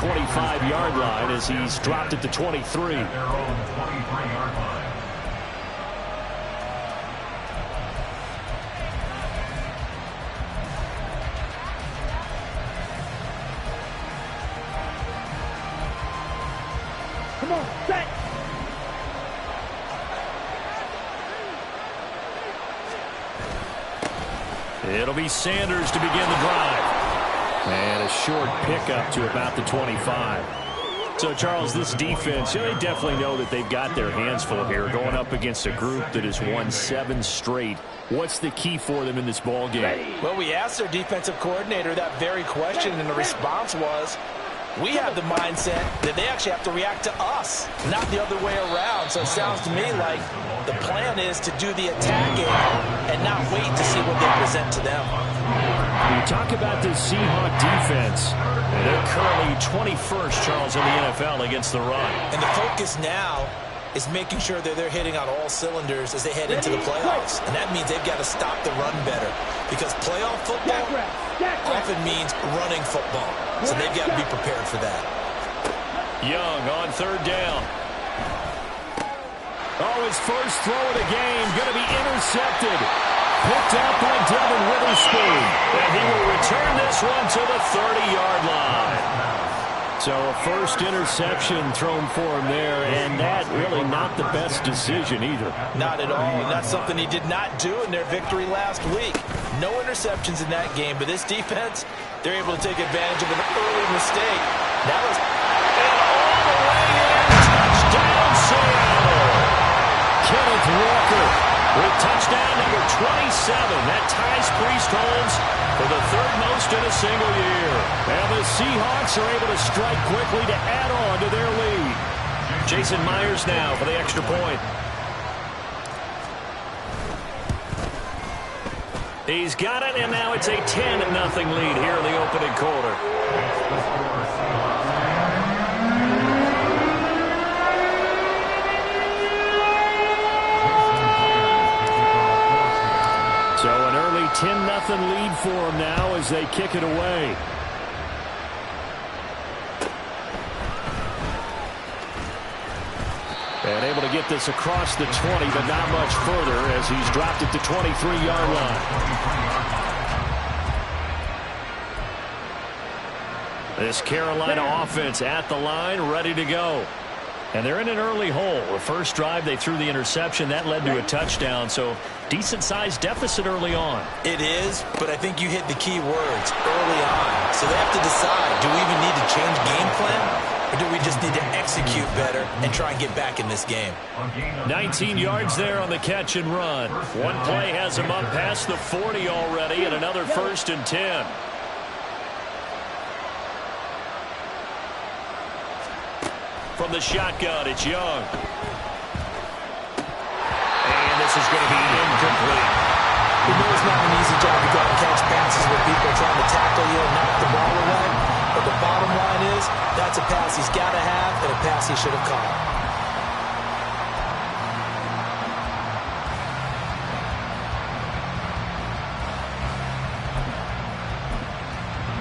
25-yard line as he's dropped it to 23. Come on, set. It'll be Sanders to begin the drive. And a short pickup to about the 25. So, Charles, this defense, they definitely know that they've got their hands full here, going up against a group that has won 7 straight. What's the key for them in this ball game? Well, we asked their defensive coordinator that very question, and the response was, we have the mindset that they actually have to react to us, not the other way around. So it sounds to me like the plan is to do the attacking and not wait to see what they present to them. We talk about this Seahawk defense. They're currently 21st, Charles, in the NFL against the run. And the focus now is making sure that they're hitting on all cylinders as they head into the playoffs. And that means they've got to stop the run better, because playoff football often means running football. So they've got to be prepared for that. Young on 3rd down. Oh, his first throw of the game going to be intercepted. Picked up by Devin Witherspoon. And he will return this one to the 30-yard line. So a first interception thrown for him there, and that really not the best decision either. Not at all, and that's something he did not do in their victory last week. No interceptions in that game, but this defense, they're able to take advantage of an early mistake. That was all the way in. Touchdown, Seattle. Kenneth Walker with touchdown number 27. That ties Priest Holmes for the 3rd most in a single year. And the Seahawks are able to strike quickly to add on to their lead. Jason Myers now for the extra point. He's got it, and now it's a 10-0 lead here in the opening quarter. So an early 10-0 lead for them now as they kick it away. And able to get this across the 20, but not much further as he's dropped it to 23-yard line. This Carolina offense at the line, ready to go. And they're in an early hole. The first drive, they threw the interception. That led to a touchdown, so decent-sized deficit early on. It is, but I think you hit the key words, early on. So they have to decide, do we even need to change game plan? Or do we just need to execute better and try and get back in this game? 19 yards there on the catch and run. One play has him up past the 40 already, and another 1st and 10. From the shotgun, it's Young. And this is going to be incomplete. We know it's not an easy job to go out and catch passes where people are trying to tackle you and knock the ball away. But the bottom line is, that's a pass he's got to have and a pass he should have caught.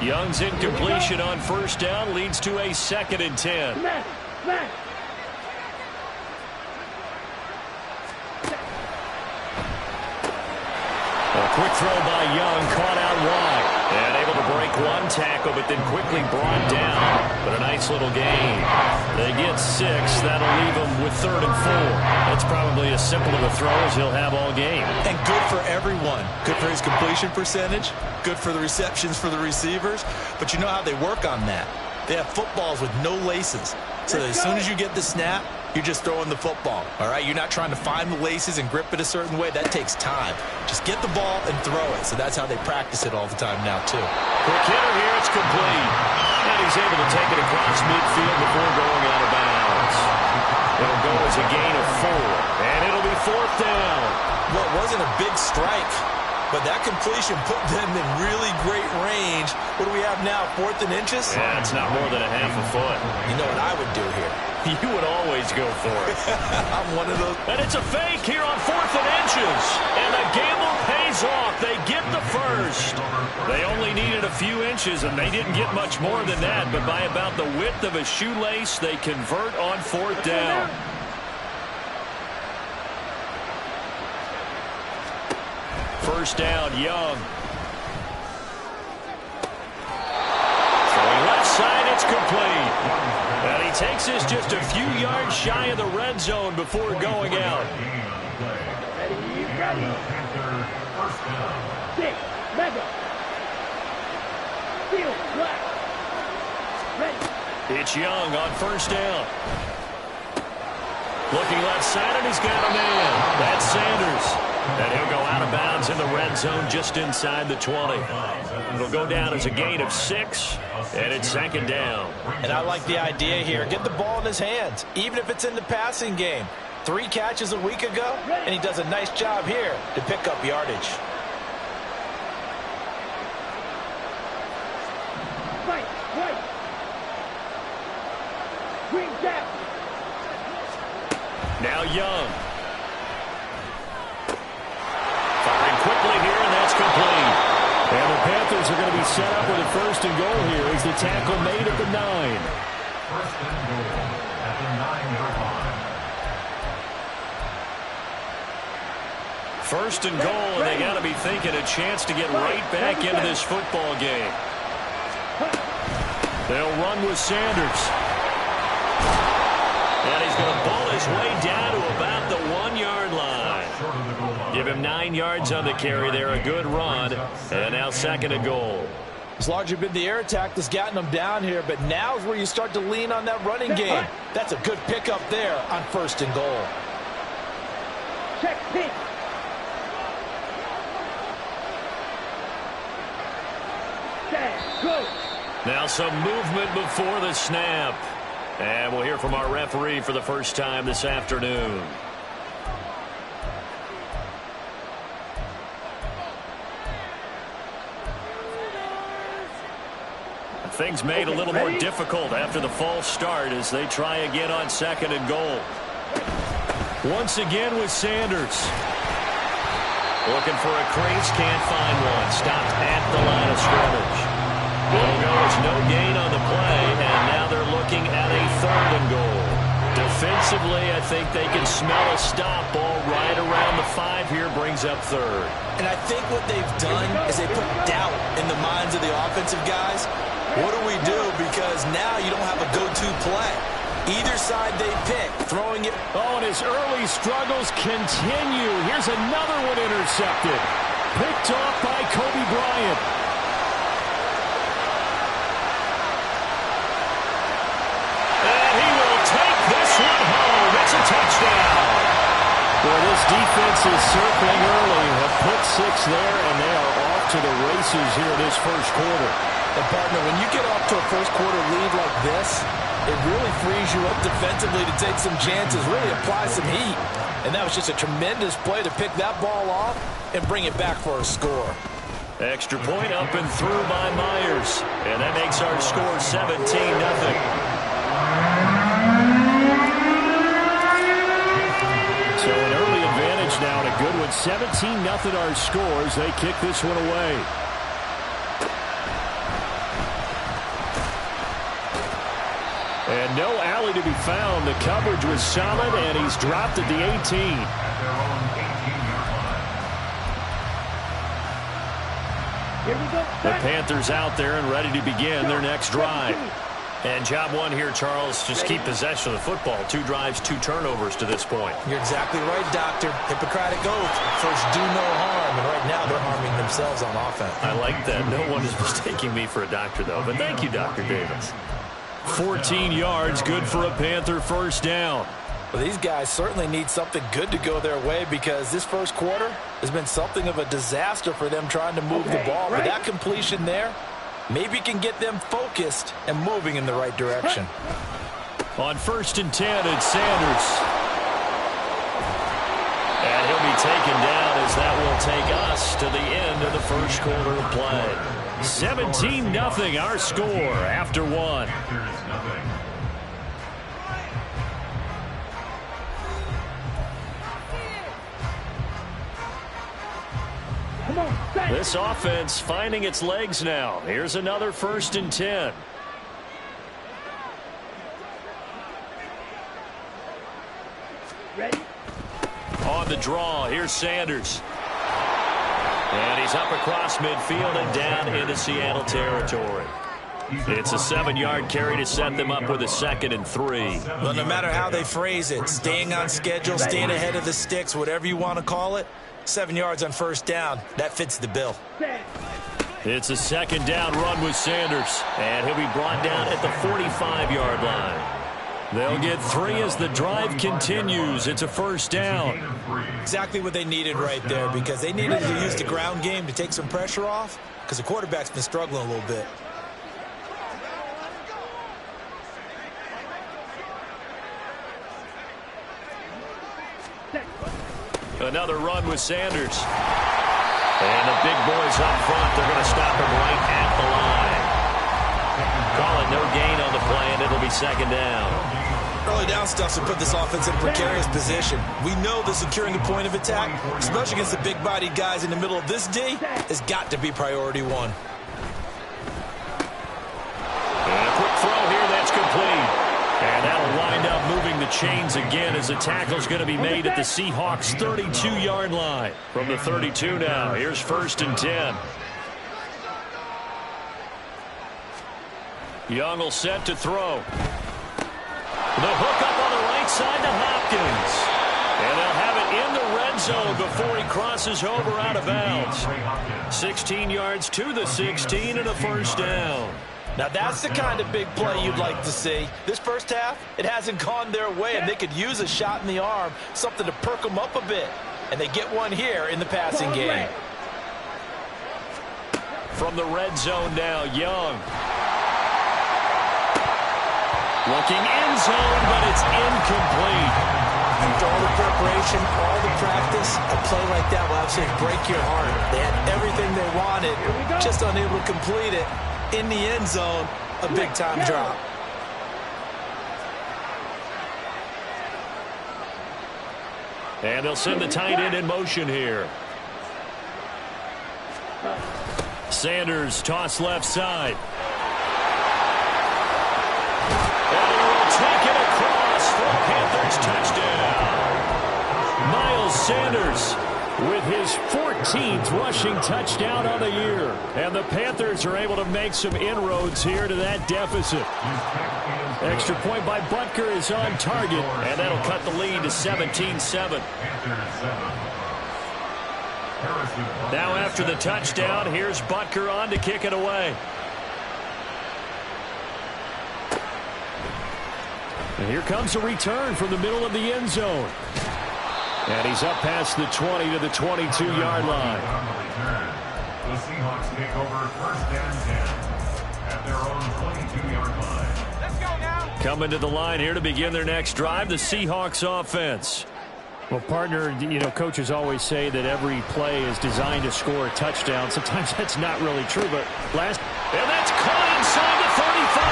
Young's incompletion on 1st down leads to a 2nd and 10. A quick throw by Young, caught out wide. And able to break one tackle, but then quickly brought down. But a nice little gain. They get 6. That'll leave them with 3rd and 4. That's probably as simple of a throw as he'll have all game. And good for everyone. Good for his completion percentage. Good for the receptions for the receivers. But you know how they work on that. They have footballs with no laces. So as soon as you get the snap, you're just throwing the football, all right? You're not trying to find the laces and grip it a certain way. That takes time. Just get the ball and throw it. So that's how they practice it all the time now, too. Quick hitter here. It's complete. And he's able to take it across midfield before going out of bounds. It'll go as a gain of 4. And it'll be 4th down. Well, it wasn't a big strike, but that completion put them in really great range. What do we have now, 4th and inches? Yeah, it's not more than a half a foot. You know what I would do here? You would always go for it. I'm one of those. And it's a fake here on 4th and inches. And the gamble pays off. They get the first. They only needed a few inches, and they didn't get much more than that. But by about the width of a shoelace, they convert on 4th down. First down, Young. Throwing left side, it's complete. And he takes us just a few yards shy of the red zone before going out. It's Young on first down. Looking left side, and he's got a man. That's Sanders. And he'll go out of bounds in the red zone just inside the 20. It'll go down as a gain of 6, and it's second down. And I like the idea here. Get the ball in his hands, even if it's in the passing game. 3 catches a week ago, and he does a nice job here to pick up yardage. Now Young. Firing quickly here, and that's complete. And the Panthers are going to be set up with a first and goal here as the tackle made at the 9. First and goal at the 9-yard line. First and goal, and they got to be thinking a chance to get right back into this football game. They'll run with Sanders. And he's going to ball his way down to about the 1-yard line. Give him 9 yards on the carry there, a good run, and now second and goal. It's largely been the air attack that's gotten them down here, but now is where you start to lean on that running game. That's a good pickup there on first and goal. Check pitch. Go. Now some movement before the snap. And we'll hear from our referee for the first time this afternoon. Things made a little more difficult after the false start as they try again on second and goal. Once again with Sanders. Looking for a crease, can't find one. Stopped at the line of scrimmage. Will go, it's no gain on the play, and now they're looking at a third and goal. Defensively, I think they can smell a stop ball right around the 5 here, brings up third. And I think what they've done is they put doubt in the minds of the offensive guys. What do we do? Because now you don't have a go-to play. Either side they pick, throwing it. Oh, and his early struggles continue. Here's another one intercepted. Picked off by Kobe Bryant. And he will take this one home. It's a touchdown. Well, this defense is circling early. A pick 6 there, and they are off to the races here in this first quarter. And partner, when you get off to a first quarter lead like this, it really frees you up defensively to take some chances, really apply some heat. And that was just a tremendous play to pick that ball off and bring it back for a score. Extra point up and through by Myers. And that makes our score 17-0. So an early advantage now and a good one. 17-0 our scores. They kick this one away. And no alley to be found. The coverage was solid, and he's dropped at the 18. The Panthers out there and ready to begin their next drive. And job one here, Charles, just keep possession of the football. 2 drives, 2 turnovers to this point. You're exactly right, Doctor. Hippocratic oath. First, do no harm. And right now, they're harming themselves on offense. I like that. No one is mistaking me for a doctor, though. But thank you, Dr. Davis. 14 yards, good for a Panther first down. Well, these guys certainly need something good to go their way because this first quarter has been something of a disaster for them trying to move the ball. But that completion there maybe can get them focused and moving in the right direction. On 1st and 10, it's Sanders. And he'll be taken down as that will take us to the end of the first quarter of play. 17-0 our score after 1. This offense finding its legs now. Here's another 1st and 10. Ready? On the draw, here's Sanders. And he's up across midfield and down into Seattle territory. It's a 7-yard carry to set them up with a 2nd and 3. Well, no matter how they phrase it, staying on schedule, staying ahead of the sticks, whatever you want to call it, 7 yards on 1st down, that fits the bill. It's a 2nd down run with Sanders, and he'll be brought down at the 45-yard line. They'll get 3 as the drive continues. It's a 1st down. Exactly what they needed right there, because they needed to use the ground game to take some pressure off, because the quarterback's been struggling a little bit. Another run with Sanders. And the big boys up front, they're going to stop him right at the line. Call it no gain on the play, and it'll be 2nd down. Early down stuff to put this offense in a precarious position. We know that securing the point of attack, especially against the big-bodied guys in the middle of this D, has got to be priority 1. And a quick throw here, that's complete. And that'll wind up moving the chains again as the tackle's going to be made at the Seahawks' 32-yard line. From the 32 now, here's 1st and 10. Young will set to throw. The hook up on the right side to Hopkins. And they'll have it in the red zone before he crosses over out of bounds. 16 yards to the 16 and a 1st down. Now, that's the kind of big play you'd like to see. This 1st half, it hasn't gone their way, and they could use a shot in the arm, something to perk them up a bit. And they get one here in the passing game. From the red zone now, Young. Looking end zone, but it's incomplete. After all the preparation, all the practice, a play like that will absolutely break your heart. They had everything they wanted, just unable to complete it. In the end zone, a big-time drop. And they'll send the tight end in motion here. Sanders toss left side. And he will take it across for a Panthers touchdown. Miles Sanders with his 14th rushing touchdown on the year. And the Panthers are able to make some inroads here to that deficit. Extra point by Butker is on target, and that'll cut the lead to 17-7. Now after the touchdown, here's Butker on to kick it away. And here comes a return from the middle of the end zone. And he's up past the 20 to the 22-yard line. The Seahawks take over 1st and 10 at their own 22-yard line. Let's go now. Coming to the line here to begin their next drive, the Seahawks offense. Well, partner, you know, coaches always say that every play is designed to score a touchdown. Sometimes that's not really true, but and that's caught inside the 35.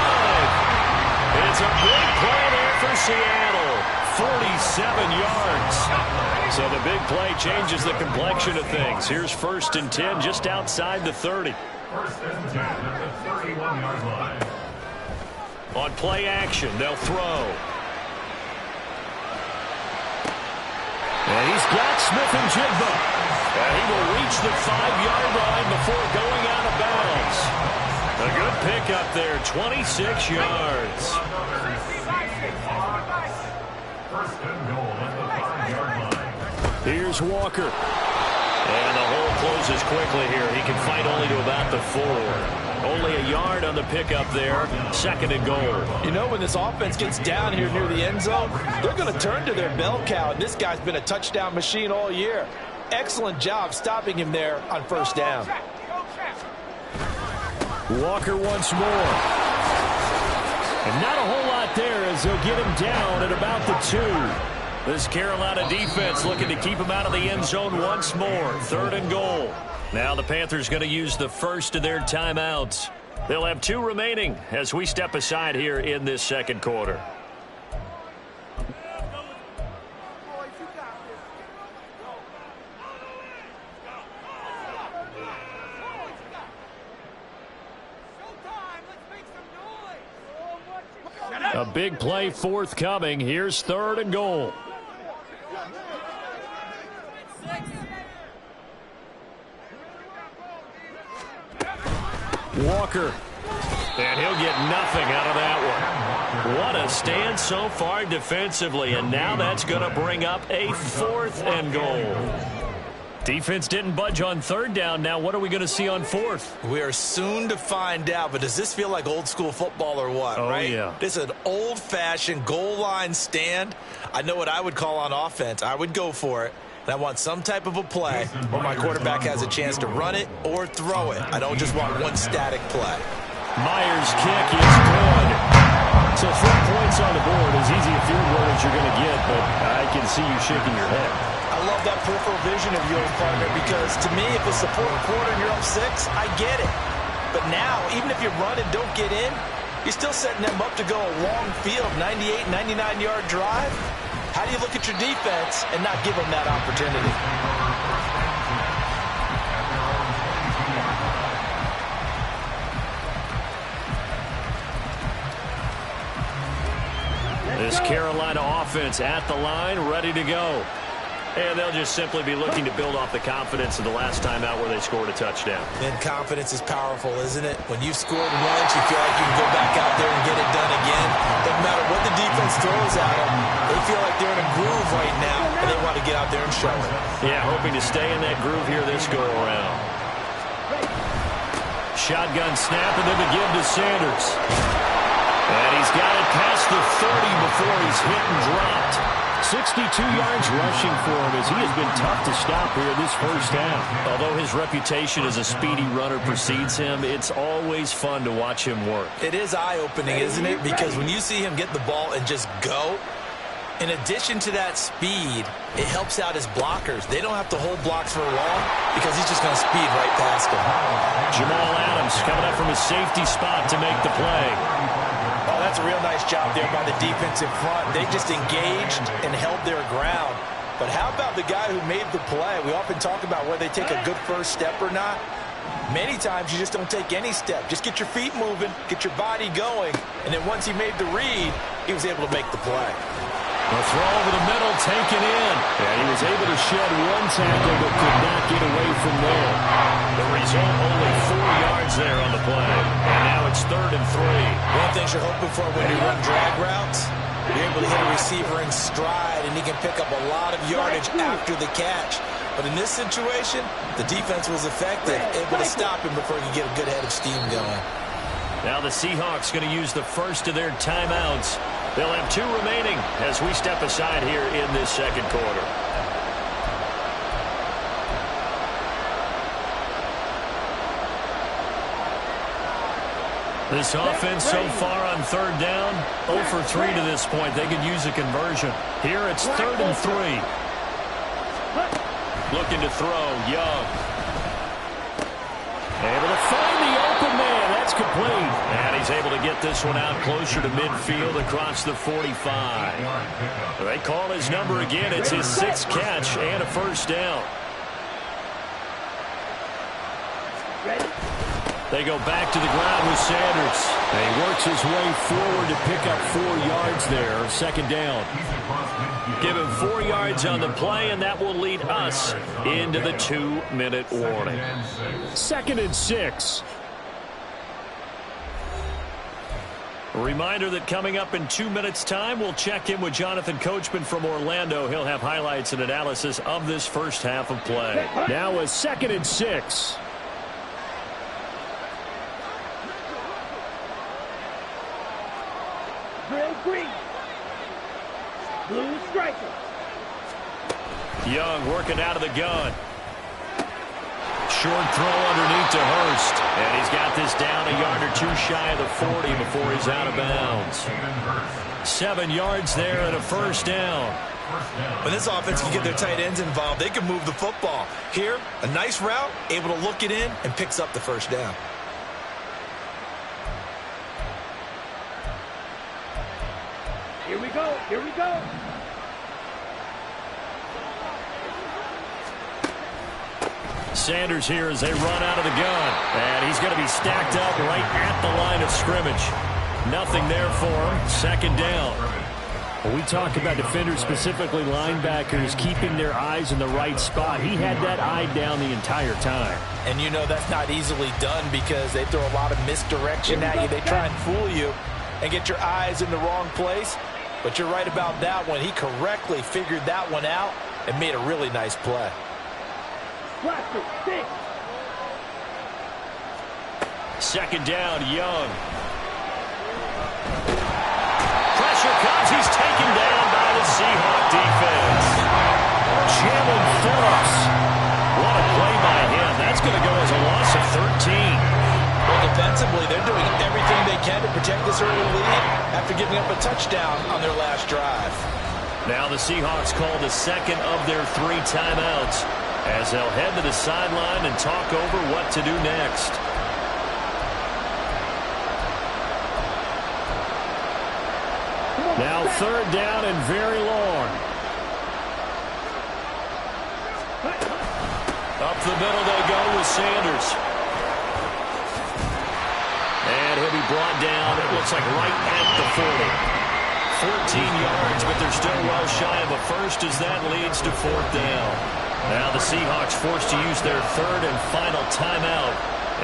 It's a big play there for Seattle. 47 yards. So the big play changes the complexion of things. Here's 1st and 10 just outside the 30. 1st and 10 at the 31-yard line. On play action, they'll throw. And he's got Smith and Jigba. And he will reach the 5-yard line before going out of bounds. A good pickup there, 26 yards. 1st and goal at the 5-yard line. Here's Walker. And the hole closes quickly here. He can fight only to about the 4. Only a yard on the pickup there. 2nd and goal. You know, when this offense gets down here near the end zone, they're going to turn to their bell cow, and this guy's been a touchdown machine all year. Excellent job stopping him there on 1st down. Walker once more. And not a whole lot there as they'll get him down at about the 2. This Carolina defense looking to keep him out of the end zone once more. 3rd and goal. Now the Panthers going to use the first of their timeouts. They'll have 2 remaining as we step aside here in this 2nd quarter. A big play forthcoming. Here's 3rd and goal. Walker. And he'll get nothing out of that one. What a stand so far defensively. And now that's going to bring up a 4th and goal. Defense didn't budge on 3rd down. Now what are we going to see on 4th? We are soon to find out, but does this feel like old school football or what, right? Yeah. This is an old-fashioned goal line stand. I know what I would call on offense. I would go for it. And I want some type of a play where my quarterback has a chance to run it or throw it. I don't just want one static play. Myers' kick is good. So 3 points on the board. As easy a field goal as you're going to get, but I can see you shaking your head. I love that peripheral vision of yours, partner, because to me, if it's the 4th quarter and you're up 6, I get it. But now, even if you run and don't get in, you're still setting them up to go a long field, 98, 99-yard drive. How do you look at your defense and not give them that opportunity? This Carolina offense at the line, ready to go. And they'll just simply be looking to build off the confidence of the last time out where they scored a touchdown. And confidence is powerful, isn't it? When you've scored once, you feel like you can go back out there and get it done again. Doesn't matter what the defense throws at them. They feel like they're in a groove right now, and they want to get out there and show it. Yeah, hoping to stay in that groove here this go-around. Shotgun snap, and then the give to Sanders. And he's got it past the 30 before he's hit and dropped. 62 yards rushing for him as he has been tough to stop here this first half. Although his reputation as a speedy runner precedes him, it's always fun to watch him work. It is eye-opening, isn't it? Because when you see him get the ball and just go, in addition to that speed, it helps out his blockers. They don't have to hold blocks for long because he's just going to speed right past them. Jamal Adams coming up from his safety spot to make the play. Oh, that's a real nice job there by the defensive front. They just engaged and held their ground. But how about the guy who made the play? We often talk about whether they take a good first step or not. Many times you just don't take any step. Just get your feet moving, get your body going, and then once he made the read, he was able to make the play. A throw over the middle, taken in. And he was able to shed one tackle, but could not get away from there. The result, only 4 yards there on the play. And now it's 3rd and 3. One of the things you're hoping for when you run drag routes, you're able to hit a receiver in stride, and he can pick up a lot of yardage after the catch. But in this situation, the defense was effective, able to stop him before he could get a good head of steam going. Now the Seahawks going to use the first of their timeouts. They'll have 2 remaining as we step aside here in this second quarter. This offense so far on 3rd down, 0 for 3 to this point. They could use a conversion. Here it's 3rd and 3. Looking to throw, Young. Able to find the open man. That's complete. And he's able to get this one out closer to midfield across the 45. They call his number again. It's his 6th catch and a first down. They go back to the ground with Sanders. And he works his way forward to pick up 4 yards there. 2nd down. Give him 4 yards on the play, and that will lead us into the 2-minute warning. 2nd and 6. A reminder that coming up in 2 minutes' time, we'll check in with Jonathan Coachman from Orlando. He'll have highlights and analysis of this first half of play. Now a 2nd and 6. Green. Blue striker. Young working out of the gun. Short throw underneath to Hurst. And he's got this down a yard or 2 shy of the 40 before he's out of bounds. 7 yards there and a first down. When this offense can get their tight ends involved, they can move the football. Here, a nice route, able to look it in, and picks up the first down. Here we go. Here we go. Sanders here as they run out of the gun. And he's going to be stacked up right at the line of scrimmage. Nothing there for him. Second down. When we talk about defenders, specifically linebackers, keeping their eyes in the right spot, he had that eye down the entire time. And you know that's not easily done because they throw a lot of misdirection at you. They try and fool you and get your eyes in the wrong place. But you're right about that one. He correctly figured that one out and made a really nice play. Second down, Young. Pressure comes. He's taken down by the Seahawk defense. Jalen Phillips. What a play by him. That's going to go as a loss of 13. Well, defensively, they're doing everything they can to protect this early lead after giving up a touchdown on their last drive. Now the Seahawks call the second of their 3 timeouts as they'll head to the sideline and talk over what to do next. Now third down and very long. Up the middle they go with Sanders. And he'll be brought down, it looks like right at the 40. 14 yards, but they're still well shy of a first as that leads to fourth down. Now the Seahawks forced to use their third and final timeout.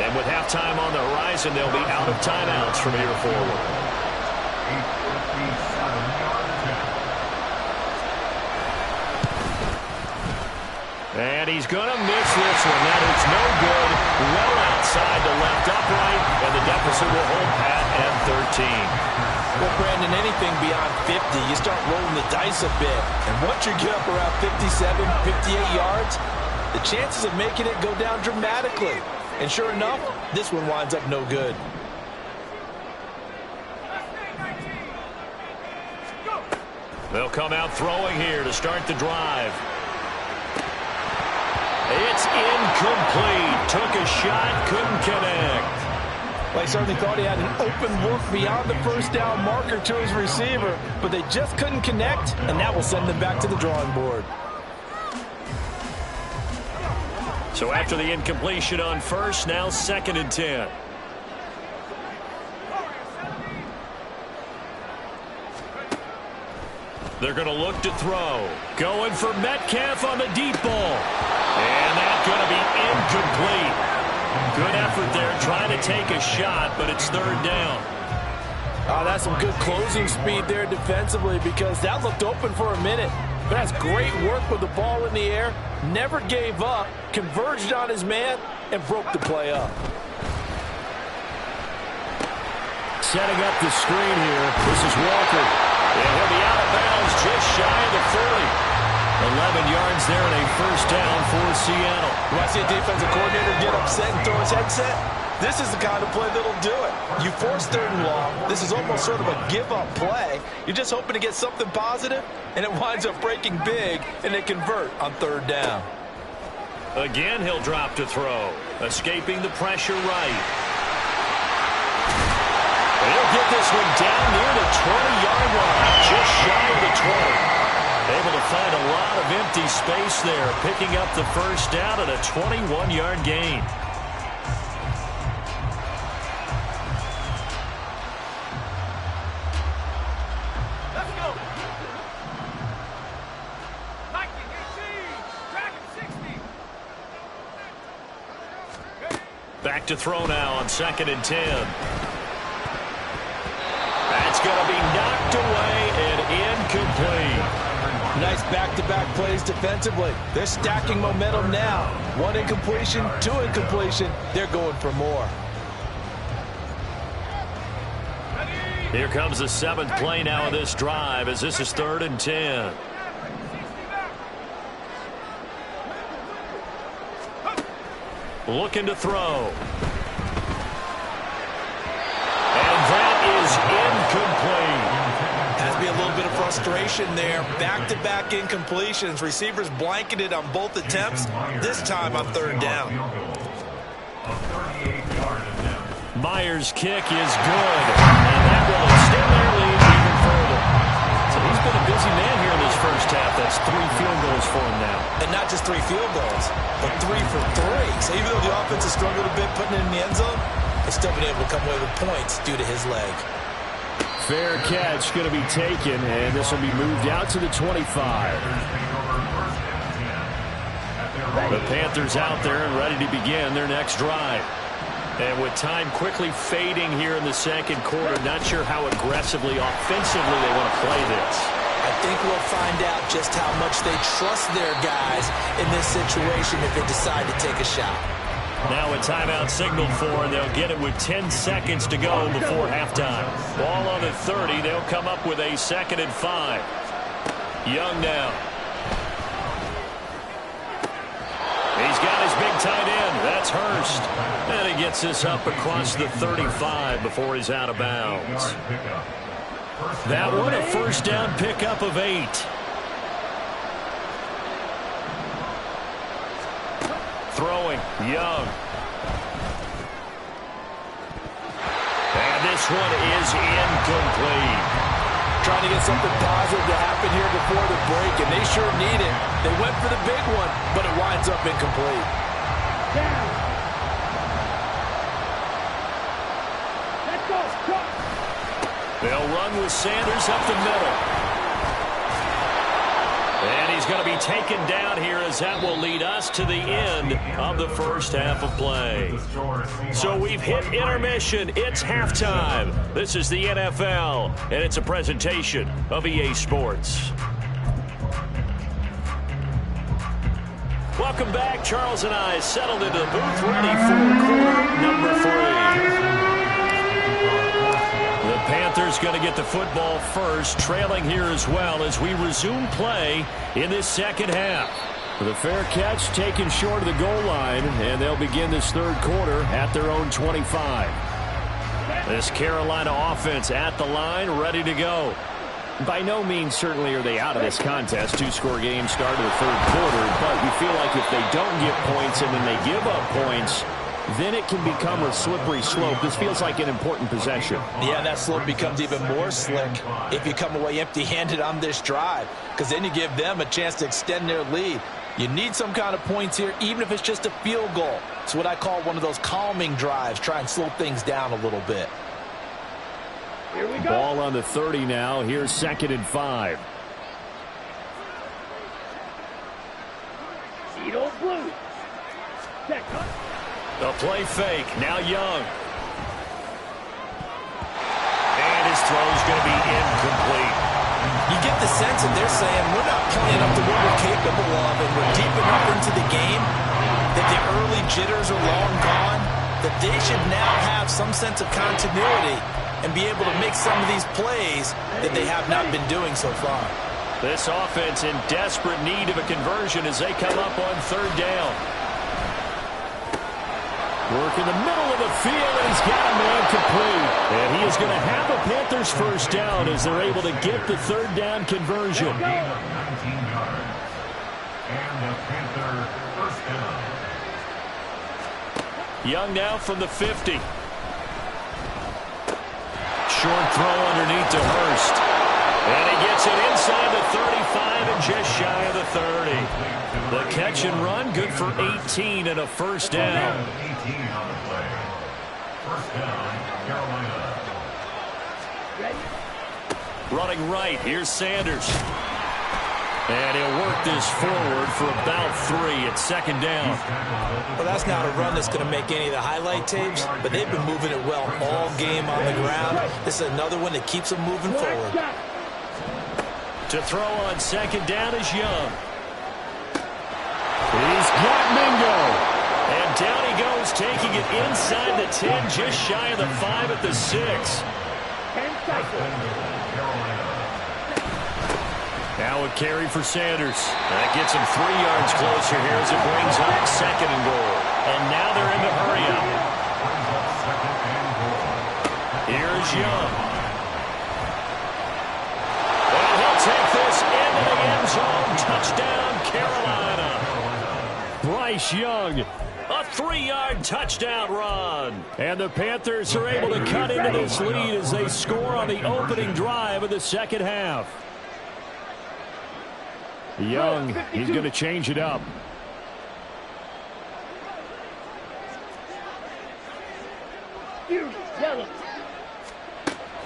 And with halftime on the horizon, they'll be out of timeouts from here forward. And he's going to miss this one. That is no good. Well outside the left upright, and the deficit will hold pat at 13. Well, Brandon, anything beyond 50, you start rolling the dice a bit. And once you get up around 57, 58 yards, the chances of making it go down dramatically. And sure enough, this one winds up no good. They'll come out throwing here to start the drive. It's incomplete. Took a shot, couldn't connect. Well, he certainly thought he had an open look beyond the first down marker to his receiver, but they just couldn't connect, and that will send them back to the drawing board. So after the incompletion on first, now second and 10. They're going to look to throw. Going for Metcalf on the deep ball. And that's going to be incomplete. Good effort there trying to take a shot, but it's third down. Oh, that's some good closing speed there defensively because that looked open for a minute. But that's great work with the ball in the air. Never gave up, converged on his man, and broke the play up. Setting up the screen here. This is Walker. And he'll be out of bounds just shy of the 40. 11 yards there and a first down for Seattle. When I see a defensive coordinator get upset and throw his headset, this is the kind of play that'll do it. You force third and long. This is almost sort of a give-up play. You're just hoping to get something positive, and it winds up breaking big, and they convert on third down. Again, he'll drop to throw. Escaping the pressure right. He'll get this one down near the 20-yard line, just shy of the 20. Able to find a lot of empty space there, picking up the first down at a 21-yard gain. Let's go. 19, 60. Back to throw now on second and 10. That's going to be knocked away and incomplete. Nice back-to-back plays defensively. They're stacking momentum now. One incompletion, two incompletion. They're going for more. Here comes the seventh play now of this drive as this is third and 10. Looking to throw. And that is incomplete. Has to be a little bit of frustration there. Back-to-back incompletions. Receivers blanketed on both attempts, this time on third down. Myers' kick is good. And that will extend their lead even further. So he's been a busy man here in this first half. That's 3 field goals for him now. And not just 3 field goals, but 3 for 3. So even though the offense has struggled a bit putting it in the end zone, they've still been able to come away with points due to his leg. Fair catch going to be taken, and this will be moved out to the 25. The Panthers out there and ready to begin their next drive. And with time quickly fading here in the second quarter, not sure how aggressively, offensively they want to play this. I think we'll find out just how much they trust their guys in this situation if they decide to take a shot. Now a timeout signal for, and they'll get it with 10 seconds to go before halftime. Ball on the 30. They'll come up with a 2nd and 5. Young now. He's got his big tight end. That's Hurst. And he gets this up across the 35 before he's out of bounds. That one, a first down pickup of 8. Throwing, Young. And this one is incomplete. Trying to get something positive to happen here before the break, and they sure need it. They went for the big one, but it winds up incomplete. Down. Let's go. Cross. They'll run with Sanders up the middle. And he's going to be taken down here as that will lead us to the end of the first half of play. So we've hit intermission. It's halftime. This is the NFL, and it's a presentation of EA Sports. Welcome back. Charles and I settled into the booth ready for quarter number 3. The Panthers going to get the football first, trailing here as well as we resume play in this second half. The fair catch taken short of the goal line, and they'll begin this third quarter at their own 25. This Carolina offense at the line, ready to go. By no means certainly are they out of this contest. 2-score game start of the third quarter, but you feel like if they don't get points and then they give up points, then it can become a slippery slope. This feels like an important possession. Yeah, that slope becomes even more slick if you come away empty-handed on this drive, because then you give them a chance to extend their lead. You need some kind of points here, even if it's just a field goal. It's what I call one of those calming drives. Try and slow things down a little bit. Here we go. Ball on the 30 now. Here's 2nd and 5. Edo blue. Check. A play fake. Now Young. And his throw's going to be incomplete. You get the sense that they're saying we're not playing up to what we're capable of, and we're deep enough into the game that the early jitters are long gone, that they should now have some sense of continuity and be able to make some of these plays that they have not been doing so far. This offense in desperate need of a conversion as they come up on 3rd down. Work in the middle of the field, and he's got a man complete. And he is going to have a Panthers first down as they're able to get the 3rd down conversion. Gain of 19 yards. And the Panther first down. Young now from the 50. Short throw underneath to Hurst. And he gets it inside the 35 and just shy of the 30. The catch and run, good for 18 and a first down. 18 on the play. First down, Carolina. Running right, here's Sanders. And he'll work this forward for about 3 at 2nd down. Well, that's not a run that's going to make any of the highlight tapes, but they've been moving it well all game on the ground. This is another one that keeps them moving forward. To throw on 2nd down is Young. He's got Mingo. And down he goes, taking it inside the 10, just shy of the 5 at the 6. 10 seconds. Now a carry for Sanders. That gets him 3 yards closer here as it brings up 2nd and goal. And now they're in the hurry up. Here's Young. And he'll take this into the end zone. Touchdown, Carolina. Bryce Young, a 3-yard touchdown run. And the Panthers are able to cut into this lead as they score on the opening drive of the second half. Young, he's going to change it up.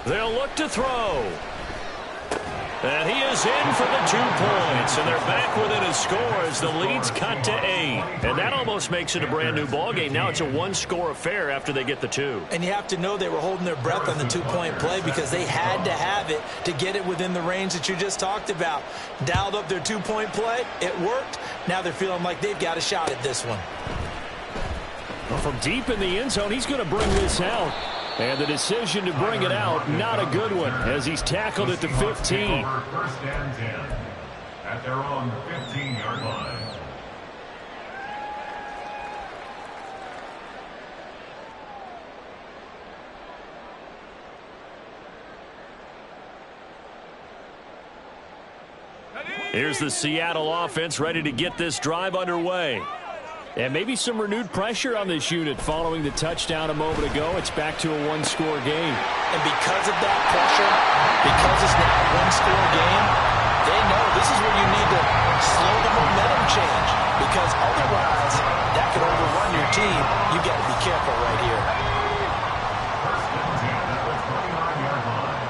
They'll look to throw. And he is in for the 2 points, and they're back within a score as the lead's cut to 8. And that almost makes it a brand-new ballgame. Now it's a 1-score affair after they get the 2. And you have to know they were holding their breath on the 2-point play because they had to have it to get it within the range that you just talked about. Dialed up their 2-point play. It worked. Now they're feeling like they've got a shot at this one. Well, from deep in the end zone, he's going to bring this out. And the decision to bring it out, not a good one, as he's tackled at the 15. First and 10 at their own 15-yard line. Here's the Seattle offense ready to get this drive underway. And maybe some renewed pressure on this unit following the touchdown a moment ago. It's back to a 1-score game. And because of that pressure, because it's now a 1-score game, they know this is where you need to slow the momentum change. Because otherwise, that could overrun your team. You got to be careful right here. First and 10 at the 29-yard line.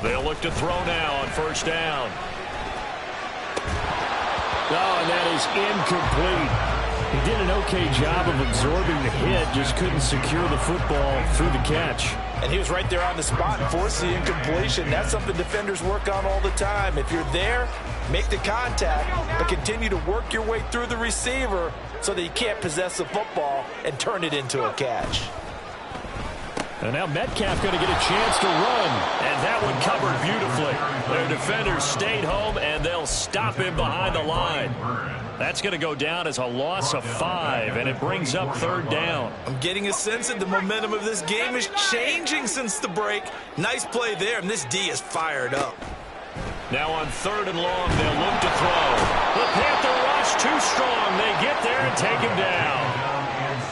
They'll look to throw now on first down. Oh, and that is incomplete. He did an okay job of absorbing the hit, just couldn't secure the football through the catch. And he was right there on the spot and forced the incompletion. That's something defenders work on all the time. If you're there, make the contact, but continue to work your way through the receiver so that you can't possess the football and turn it into a catch. And now Metcalf going to get a chance to run. And that one covered beautifully. Their defenders stayed home, and they'll stop him behind the line. That's going to go down as a loss of 5, and it brings up third down. I'm getting a sense that the momentum of this game is changing since the break. Nice play there, and this D is fired up. Now on third and long, they'll look to throw. The Panther rush too strong. They get there and take him down.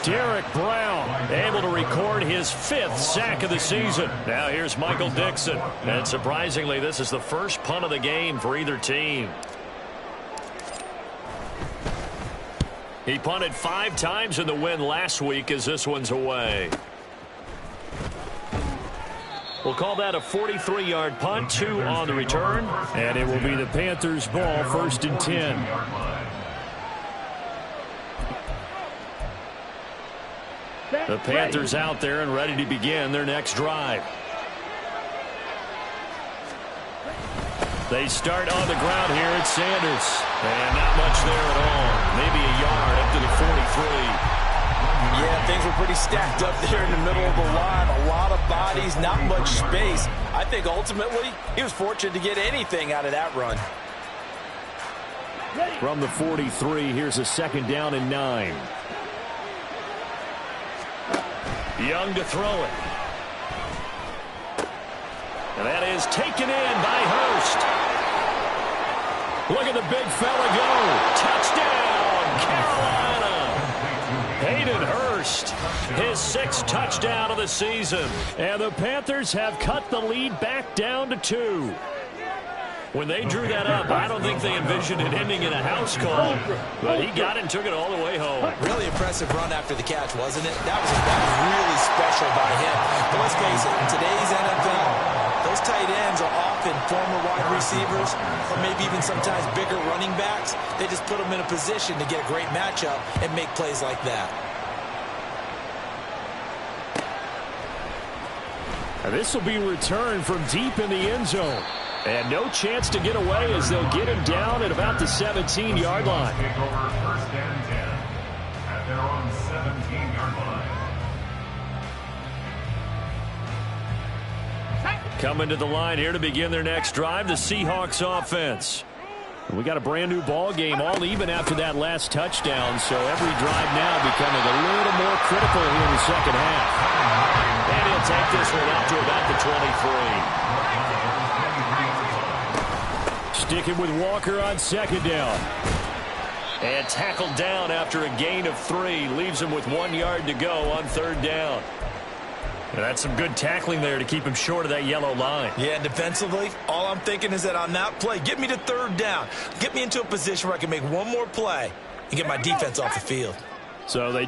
Derek Brown able to record his 5th sack of the season. Now here's Michael Dixon. And surprisingly, this is the first punt of the game for either team. He punted 5 times in the win last week as this one's away. We'll call that a 43-yard punt, 2 on the return. And it will be the Panthers' ball, first and 10. The Panthers out there and ready to begin their next drive. They start on the ground here at Sanders. And not much there at all. Maybe a yard up to the 43. Yeah, things were pretty stacked up there in the middle of the line. A lot of bodies, not much space. I think ultimately he was fortunate to get anything out of that run. From the 43, here's a second down and 9. Young to throw it. And that is taken in by Hurst. Look at the big fella go. Touchdown, Carolina. Hayden Hurst, his 6th touchdown of the season. And the Panthers have cut the lead back down to 2. When they drew that up, I don't think they envisioned it ending in a house call, but he got it and took it all the way home. Really impressive run after the catch, wasn't it? That was really special by him. But let's face it, in today's NFL, those tight ends are often former wide receivers or maybe even sometimes bigger running backs. They just put them in a position to get a great matchup and make plays like that. And this will be returned from deep in the end zone. And no chance to get away as they'll get him down at about the 17-yard line. Take over first and 10 at their own 17-yard line. Coming to the line here to begin their next drive, the Seahawks offense. We got a brand new ball game, all even after that last touchdown, so every drive now becoming a little more critical here in the second half. And he'll take this one up to about the 23. Sticking with Walker on second down. And tackled down after a gain of 3. Leaves him with 1 yard to go on third down. And that's some good tackling there to keep him short of that yellow line. Yeah, defensively, all I'm thinking is that on that play, get me to third down. Get me into a position where I can make one more play. and get my defense off the field. So they